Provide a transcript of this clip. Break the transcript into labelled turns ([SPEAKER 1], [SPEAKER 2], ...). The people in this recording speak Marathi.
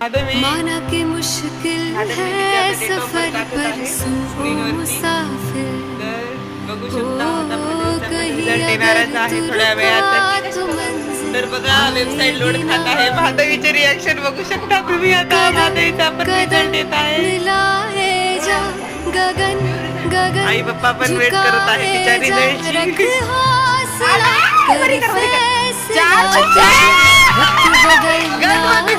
[SPEAKER 1] माना के मुश्किल है सफर पर सुनो मुसाफिर
[SPEAKER 2] बघू शकता येणारच आहे थोड्या वेळात. तर बघा वेबसाईट लोड खात आहे. माधवीचे रिॲक्शन बघू शकता तुम्ही आता. माधवीचा पण रिझल्ट येत आहे. आई पप्पा पण वेट करत आहे तिच्या रिझल्टची. गणपती